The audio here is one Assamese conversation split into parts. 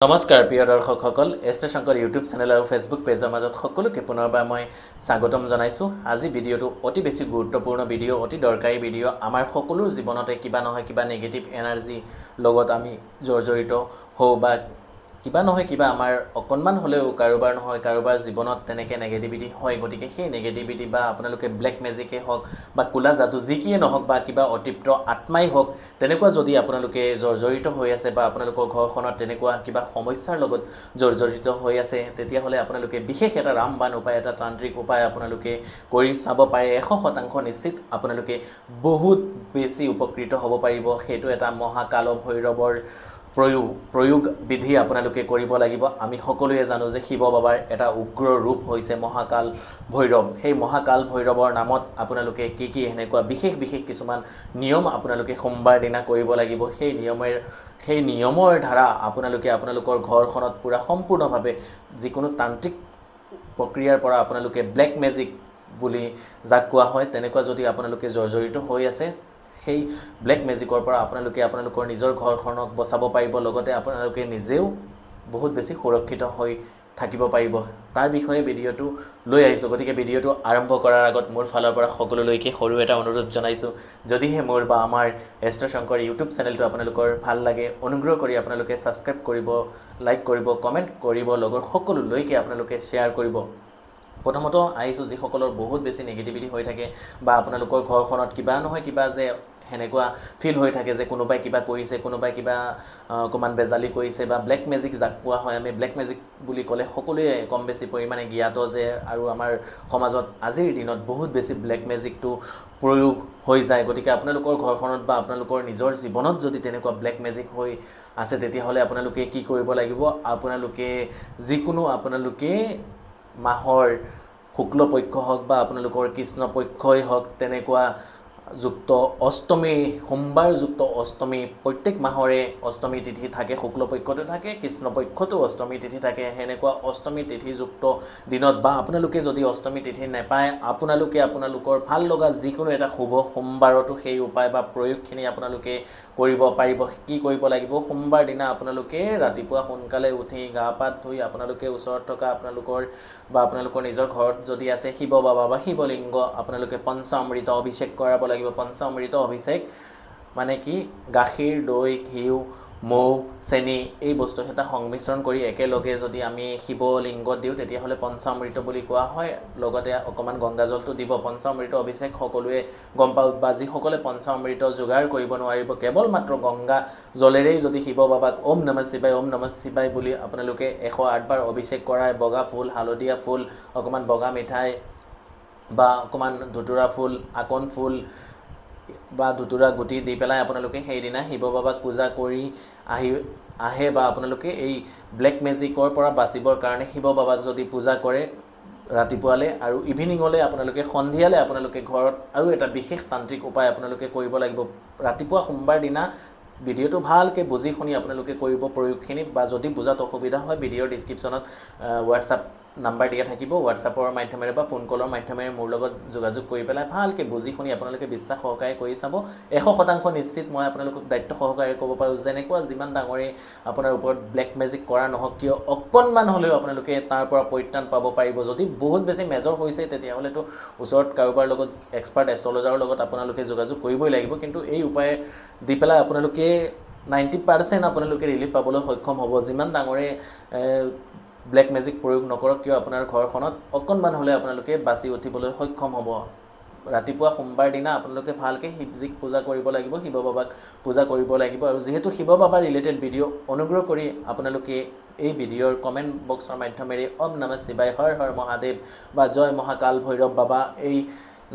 নমস্কাৰ প্ৰিয় দৰ্শকসকল এষ্টে শংকৰ ইউটিউব চেনেল আৰু ফেচবুক পেজৰ মাজত সকলোকে পুনৰবাৰ মই স্বাগতম জনাইছো আজি ভিডিঅটো অতি বেছি গুৰুত্বপূৰ্ণ ভিডিঅ অতি দৰকাৰী ভিডিঅ আমাৰ সকলো জীৱনতে কিবা নহয় কিবা নেগেটিভ এনাৰ্জি লগত আমি জড়িত হও বা কিবা নহয় কিবা আমাৰ অকনমান হলেও কাৰোবাৰ নহয় কাৰোবাৰ জীৱনত তেনেকে নেগেটিভিটি হয় গতিকে সেই নেগেটিভিটি বা আপোনালোকে ব্ল্যাক ম্যাজিকে হওক বা কুলা জাদু যিকিয়ে নহওক বা কিবা অতিপ্ত আত্মাই হওক তেনেকুৱা যদি আপোনালোকে জড়িত হৈ আছে বা আপোনালোকৰ ঘৰখনত তেনেকুৱা কিবা সমস্যাৰ লগত জড়িত হৈ আছে তেতিয়া হলে আপোনালোকে বিশেষ এটা ৰামবান উপায় এটা তান্ত্ৰিক উপায় আপোনালোকে কৰি চাব পাৰে 100% নিশ্চিত আপোনালোকে বহুত বেছি উপকৃত হ'ব পাৰিব সেইটো এটা মহাকাল ভৈৰৱৰ প্ৰয়োগ বিধি আপোনালোকে কৰিব লাগিব আমি সকলোৱে জানো যে শিৱ বাবাৰ এটা উগ্ৰ ৰূপ হৈছে মহাকাল ভৈৰৱ সেই মহাকাল ভৈৰৱৰ নামত আপোনালোকে কি এনেকুৱা বিশেষ কিছুমান নিয়ম আপোনালোকে সোমবাৰ দিনা কৰিব লাগিব সেই নিয়মৰ ধাৰা আপোনালোকে আপোনালোকৰ ঘৰখনত পুৰা সম্পূৰ্ণভাৱে যিকোনো তান্ত্ৰিক প্ৰক্ৰিয়াৰ পৰা আপোনালোকে ব্ল্যাক ম্যাজিক বুলি যাক কোৱা হয় তেনেকুৱা যদি আপোনালোকে জড়িত হৈ আছে সেই ব্ল্যাক ম্যাজিকৰ পৰা আপোনালোকে আপোনালোকৰ নিজৰ ঘৰখনক বচাব পাৰিব লগতে আপোনালোকে নিজেও বহুত বেছি সুৰক্ষিত হৈ থাকিব পাৰিব তাৰ বিষয়ে ভিডিঅটো লৈ আহিছো গতিকে ভিডিঅটো আৰম্ভ কৰাৰ আগত মোৰ ফালৰ পৰা সকলোলৈকে সৰু এটা অনুৰোধ জনাইছো যদিহে মোৰ বা আমাৰ এষ্টে শংকৰ ইউটিউব চেনেলটো আপোনালোকৰ ভাল লাগে অনুগ্ৰহ কৰি আপোনালোকে সাবস্ক্ৰাইব কৰিব লাইক কৰিব কমেন্ট কৰিব লগৰ সকলোলৈকে আপোনালোকে শেয়াৰ কৰিব প্ৰথমত আইছো যি সকলৰ বহুত বেছি নেগেটিভিটি হৈ থাকে বা আপোনালোকৰ ঘৰখনত কিবা নহয় কিবা যে হেনেকুৱা ফিল হৈ থাকে যে কোনোবাই কিবা কৰিছে কোনোবাই কিবা কমান বেজালি কৰিছে বা ব্ল্যাক ম্যাজিক যাক পোৱা হয় আমি ব্ল্যাক ম্যাজিক বুলি ক'লে সকলোৱে কম বেছি পৰিমাণে জ্ঞাত যে আৰু আমাৰ সমাজত আজিৰ দিনত বহুত বেছি ব্ল্যাক ম্যাজিকটো প্ৰয়োগ হৈ যায় গতিকে আপোনালোকৰ ঘৰখনত বা আপোনালোকৰ নিজৰ জীৱনত যদি তেনেকুৱা ব্ল্যাক ম্যাজিক হৈ আছে তেতিয়া হলে আপোনালোকে কি কৰিব লাগিব আপোনালোকে যিকোনো আপোনালোকে মাহৰ শুক্ল পক্ষ হওক বা আপোনালোকৰ কৃষ্ণ পক্ষই হওক তেনেকুৱা যুক্ত অষ্টমী সোমবাৰ যুক্ত অষ্টমী প্ৰত্যেক মাহৰে অষ্টমী তিথি থাকে শুক্ল পক্ষটো থাকে কৃষ্ণ পক্ষটো অষ্টমী তিথি থাকে হেনেকুৱা অষ্টমী তিথি যুক্ত দিনত বা আপোনালোকে যদি অষ্টমী তিথি নেপায় আপোনালোকে আপোনালোকৰ ভাল লগা যিকোনো এটা শুভ সোমবাৰটো সেই উপায় বা প্ৰয়োগখিনি আপোনালোকে কৰিব পাৰিব কি কৰিব লাগিব সোমবাৰ দিনা আপোনালোকে ৰাতিপুৱা সোনকালে উঠি গা পাত ধুই আপোনালোকে ওচৰত থকা আপোনালোকৰ নিজৰ ঘৰত যদি আছে শিৱ বাবা বা শিৱলিংগ আপোনালোকে পঞ্চামৃত অভিষেক কৰাব লাগিব পঞ্চামৃত অভিষেক মানে কি গাখীৰ দৈ ঘিউ মৌ চেনি এই বস্তু এটা সংমিশ্ৰণ কৰি একেলগে যদি আমি শিৱলিংগত দিও তেতিয়া হলে পঞ্চামৃত বুলি কোৱা হয় লগতে অকমান গংগাজলটো দিব পঞ্চামৃত অভিষেক সকলোৱে গম পাও বাজি সকলে পঞ্চামৃত যোগাৰ কৰিব নোৱাৰিব কেৱল মাত্ৰ গংগা জলেৰেই যদি শিৱ বাবাক ওম নমঃ শিৱায় বুলি আপোনালোকে 108 বাৰ অভিষেক কৰায় বগা ফুল হালধীয়া ফুল অকমান বগা মিঠাই বা অকমান ধুতুৰা ফুল আকন ফুল বা ধুতুৰা গুটি দি পেলাই আপোনালোকে সেই দিনা শিৱ বাবাক পূজা কৰি আহে বা আপোনালোকে এই ব্ল্যাক ম্যাজিকৰ পৰা বাচিবৰ কাৰণে শিৱ বাবাক যদি পূজা কৰে ৰাতিপুৱালে আৰু ইভিনিংলে আপোনালোকে সন্ধিয়ালে আপোনালোকে ঘৰত আৰু এটা বিশেষ তান্ত্ৰিক উপায় আপোনালোকে কৰিব লাগিব ৰাতিপুৱা সোমবাৰ দিনা ভিডিঅটো ভালকে বুজি শুনি আপোনালোকে কৰিব প্ৰয়োগখিনি বা যদি বুজাত অসুবিধা হয় ভিডিঅৰ ডেসক্ৰিপচনত WhatsApp নাম্বাৰ দিয়া থাকিব WhatsAppৰ মাধ্যমেৰে বা ফোন কলৰ মাধ্যমেৰে মোৰ লগত যোগাযোগ কৰি পেলাই ভালকে বুজি শুনি আপোনালোকে বিশ্বাস সহকাৰে কৰি চাব 100% নিশ্চিত মই আপোনালোকক দায়িত্ব সহকাৰে ক'ব পাৰো যেনেকুৱা যিমান ডাঙৰে আপোনাৰ ওপৰত ব্ল্যাক ম্যাজিক কৰা নহক কিয় অকনমান হলেও আপোনালোকে তাৰ পৰা পৰিত্ৰাণ পাব পাৰিব যদি বহুত বেছি মেজৰ হৈছে তেতিয়া হলে তো ওচৰত কাৰোবাৰ লগত এক্সপাৰ্ট এষ্ট্ৰলজাৰৰ লগত আপোনালোকে যোগাযোগ কৰিবই লাগিব কিন্তু এই উপায় দি পেলাই আপোনালোকে 90% আপোনালোকে ৰিলিফ পাবলৈ সক্ষম হ'ব যিমান ডাঙৰে ব্ল্যাক ম্যাজিক প্ৰয়োগ নকৰক কিয় আপোনাৰ ঘৰখনত অকনমান হলে আপোনালোকে বাছি উঠিবলৈ সক্ষম হ'ব ৰাতিপুৱা সোমবাৰ দিনা আপোনালোকে ভালকে শিৱজিক পূজা কৰিব লাগিব শিৱ বাবাক পূজা কৰিব লাগিব আৰু যেহেতু শিৱ বাবা ৰিলেটেড ভিডিঅ অনুগ্ৰহ কৰি আপোনালোকে এই ভিডিঅৰ কমেন্ট বক্সৰ মাধ্যমেৰে ওম নমঃ শিৱায় হৰ হৰ মহাদেৱ বা জয় মহাকাল ভৈৰৱ বাবা এই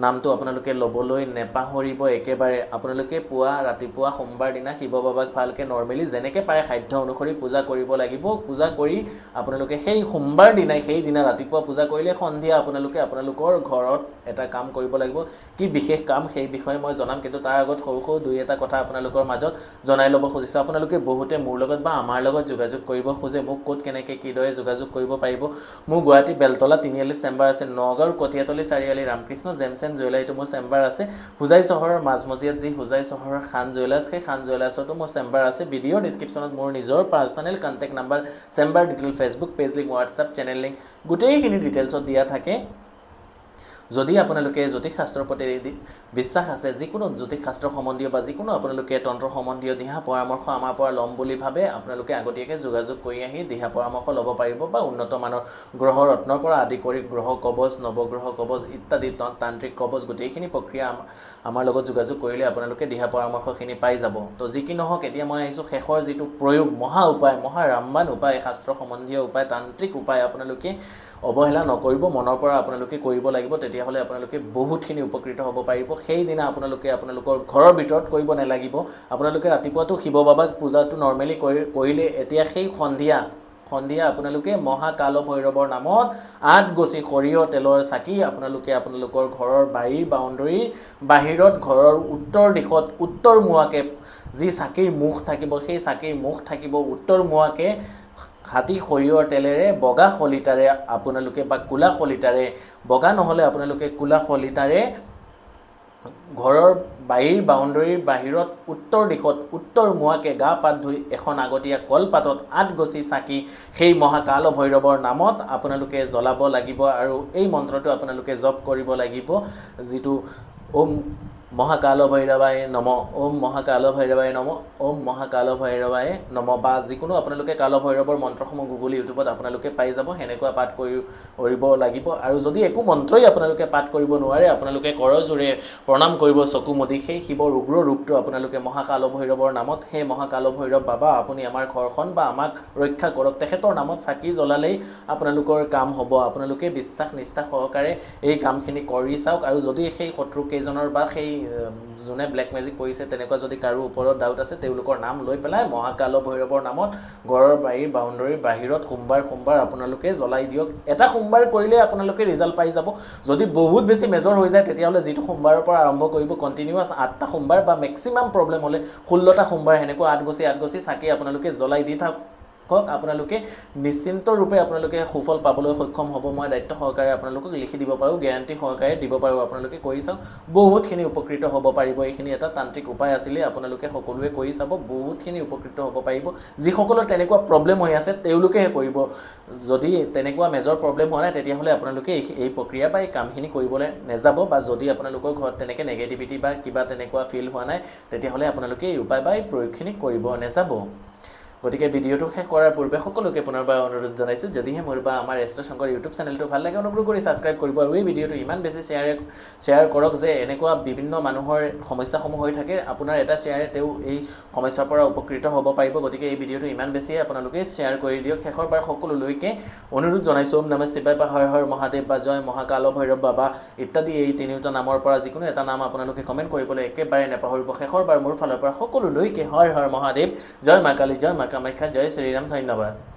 নামটো আপোনালোকে লবলৈ নেপাহৰিব একেবাৰে আপোনালোকে পুৱা ৰাতিপুৱা সোমবাৰ দিনা শিৱ বাবাক ভালকে নৰমালি যেনেকে পাৰে খাদ্য অনুসৰি পূজা কৰিব লাগিব পূজা কৰি আপোনালোকে সেই সোমবাৰ দিনা সেই দিনা ৰাতিপুৱা পূজা কৰিলে সন্ধিয়া আপোনালোকে আপোনালোকৰ ঘৰত এটা কাম কৰিব লাগিব কি বিশেষ কাম সেই বিষয়ে মই জনাম কিন্তু তাৰ আগত সৰু দুই এটা কথা আপোনালোকৰ মাজত জনাই ল'ব খুজিছো আপোনালোকে বহুতে মোৰ লগত বা আমাৰ লগত যোগাযোগ কৰিব খুজে মোক ক'ত কেনেকে কিদৰে যোগাযোগ কৰিব পাৰিব মোৰ গুৱাহাটী বেলতলা তিনিআলি চেম্বাৰ আছে নগাঁৱৰ কঠিয়াতলি চাৰিআলি ৰামকৃষ্ণ জেমছ এণ্ড জুৱেলাৰীটো মোৰ চেম্বাৰ আছে হুজাই চহৰৰ মাজমজিয়াত যি হুজাই চহৰৰ খান জুৱেলাৰ্ছ সেই খান জুৱেলাৰ্ছতো মোৰ চেম্বাৰ আছে ভিডিঅ' ডিছক্ৰিপশ্যনত মোৰ নিজৰ personal contact number chamber detail Facebook page link WhatsApp channel link গোটেইখিনি ডিটেইলছত দিয়া থাকে যদি আপোনালোকে জ্যোতিষ শাস্ত্ৰৰ প্ৰতি বিশ্বাস আছে যিকোনো জ্যোতিষ শাস্ত্ৰ সম্বন্ধীয় বা যিকোনো আপোনালোকে তন্ত্ৰ সম্বন্ধীয় দিহা পৰামৰ্শ আমাৰ পৰা ল'ম বুলি ভাবে আপোনালোকে আগতীয়াকৈ যোগাযোগ কৰি আহি দিহা পৰামৰ্শ ল'ব পাৰিব বা উন্নত মানৰ গ্ৰহ ৰত্নৰ পৰা আদি কৰি গ্ৰহ কবচ নৱগ্ৰহ কবচ ইত্যাদি তান্ত্ৰিক কবচ গোটেইখিনি প্ৰক্ৰিয়া আমাৰ লগত যোগাযোগ কৰিলে আপোনালোকে দিহা পৰামৰ্শখিনি পাই যাব তো যি কি নহওক এতিয়া মই আহিছোঁ শেষৰ যিটো প্ৰয়োগ মহা উপায় মহা ৰামবান উপায় শাস্ত্ৰ সম্বন্ধীয় উপায় তান্ত্ৰিক উপায় আপোনালোকে অবহেলা নকৰিব মনৰ পৰা আপোনালোকে কৰিব লাগিব তেতিয়াহ'লে আপোনালোকে বহুতখিনি উপকৃত হ'ব পাৰিব সেইদিনা আপোনালোকে আপোনালোকৰ ঘৰৰ ভিতৰত কৰিব নালাগিব আপোনালোকে ৰাতিপুৱাটো শিৱ বাবাক পূজাটো নৰ্মেলি কৰিলে এতিয়া সেই সন্ধিয়া আপোনালোকে মহাকাল ভৈৰৱৰ নামত 8 গছি সৰিয়হ তেলৰ চাকি আপোনালোকে আপোনালোকৰ ঘৰৰ বাৰীৰ বাউণ্ডৰীৰ বাহিৰত ঘৰৰ উত্তৰ দিশত উত্তৰ মুৱাকে যি চাকিৰ মুখ থাকিব সেই চাকিৰ মুখ থাকিব উত্তৰ মুৱাকে হাতী সৰিয়হৰ তেলেৰে বগা খলিতাৰে আপোনালোকে বা কুলা খলিতাৰে বগা নহলে আপোনালোকে কুলা খলিতাৰে ঘৰৰ বাহিৰ বাউণ্ডৰীৰ বাহিৰত উত্তৰ দিশত উত্তৰ মুৱাকে গা পাত ধুই এখন আগতীয়া কলপাতত 8 গছি চাকি সেই মহাকাল ভৈৰৱৰ নামত আপোনালোকে জ্বলাব লাগিব আৰু এই মন্ত্ৰটো আপোনালোকে জপ কৰিব লাগিব যিটো ওম মহাকাল ভৈৰৱায় নম ওম মহাকাল ভৈৰৱায় নম ওম মহাকাল ভৈৰৱায় নম বা যিকোনো আপোনালোকে কাল ভৈৰৱৰ মন্ত্ৰসমূহ গুগল ইউটিউবত আপোনালোকে পাই যাব হেনেকুৱা পাঠ কৰিব লাগিব আৰু যদি একো মন্ত্ৰই আপোনালোকে পাঠ কৰিব নোৱাৰে আপোনালোকে কৰজোৰে প্ৰণাম কৰিব চকু মুদি সেই শিৱৰ উগ্ৰ ৰূপটো আপোনালোকে মহাকাল ভৈৰৱৰ নামত হে মহাকাল ভৈৰৱ বাবা আপুনি আমাৰ ঘৰখন বা আমাক ৰক্ষা কৰক তেখেতৰ নামত চাকি জ্বলালেই আপোনালোকৰ কাম হ'ব আপোনালোকে বিশ্বাস নিষ্ঠা সহকাৰে এই কামখিনি কৰি চাওক আৰু যদি সেই শত্ৰু কেইজনৰ বা সেই জোনে ব্ল্যাক মেজিক কৰিছে তেনেকুৱা যদি কাৰো ওপৰত ডাউট আছে তেওঁলোকৰ নাম লৈ পেলাই মহাকাল ভৈৰৱৰ নামত ঘৰৰ বাহিৰ বাউণ্ডৰীৰ বাহিৰত সোমবাৰ আপোনালোকে জ্বলাই দিয়ক এটা সোমবাৰ কৰিলে আপোনালোকে ৰিজাল্ট পাই যাব যদি বহুত বেছি মেজৰ হৈ যায় তেতিয়াহলে যেটো সোমবাৰৰ পৰা আৰম্ভ কৰিব কন্টিনিউয়াস 8টা সোমবাৰ বা ম্যাক্সিমাম প্ৰবলেম হলে 16টা সোমবাৰ হেনেকুৱা 8 গছি চাকি আপোনালোকে জ্বলাই দি থাকক আপোনালোকে নিশ্চিন্ত ৰূপে আপোনালোকে সুফল পাবলৈ সক্ষম হ'ব মই দায়িত্ব সহকাৰে আপোনালোকক লিখি দিব পাৰো গ্যাৰান্টি সহকাৰে দিব পাৰো আপোনালোকে কৰি চাওক বহুতখিনি উপকৃত হ'ব পাৰিব এইখিনি এটা তান্ত্ৰিক উপায় আছিল আপোনালোকে সকলোৱে কৰি চাব বহুতখিনি উপকৃত হ'ব পাৰিব যি সকলৰ তেনেকুৱা প্ৰবলেম হৈ আছে তেওঁলোকেহে কৰিব যদি তেনেকুৱা মেজৰ প্ৰবলেম হোৱা নাই তেতিয়াহলে আপোনালোকে এই প্ৰক্ৰিয়া বা এই কামখিনি কৰিবলৈ নেযাব বা যদি আপোনালোকৰ ঘৰত তেনেকে নেগেটিভিটি বা কিবা তেনেকুৱা ফিল হোৱা নাই তেতিয়াহলে আপোনালোকে এই উপায় বা এই প্ৰয়োগখিনি কৰিব নেযাব গতিকে ভিডিওটো শেষ কৰাৰ পূৰ্বে সকলোকে পুনৰবাৰ অনুৰোধ জনাইছো যদিহে মোৰ বা আমাৰ এষ্ট্ৰ শংকৰ ইউটিউব চেনেলটো ভাল লাগে অনুগ্ৰহ কৰি সাবস্ক্ৰাইব কৰিব আৰু এই ভিডিওটো ইমান বেছি শ্বেয়াৰ কৰক যে এনেকুৱা বিভিন্ন মানুহৰ সমস্যাসমূহ হৈ থাকে আপোনাৰ এটা শ্বেয়াৰে তেও এই সমস্যাৰ পৰা উপকৃত হ'ব পাৰিব গতিকে এই ভিডিওটো ইমান বেছি আপোনালোকে শ্বেয়াৰ কৰি দিয়ক শেষৰ বাৰ সকলোলৈকে অনুৰোধ জনাইছো ওম নমঃ শিৱায় বা হৰ হৰ মহাদেৱ বা জয় মহাকাল ভৈৰৱ বাবা ইত্যাদি এই তিনিটা নামৰ পৰা যিকোনো এটা নাম আপোনালোকে কমেন্ট কৰিবলৈ একেবাৰে নেপাহৰিব শেষৰ বাৰ মোৰ ফালৰ পৰা সকলোলৈকে হৰ হৰ মহাদেৱ জয় মা কালী জয় মা কামাখ্যা জয় শ্ৰীৰাম ধন্যবাদ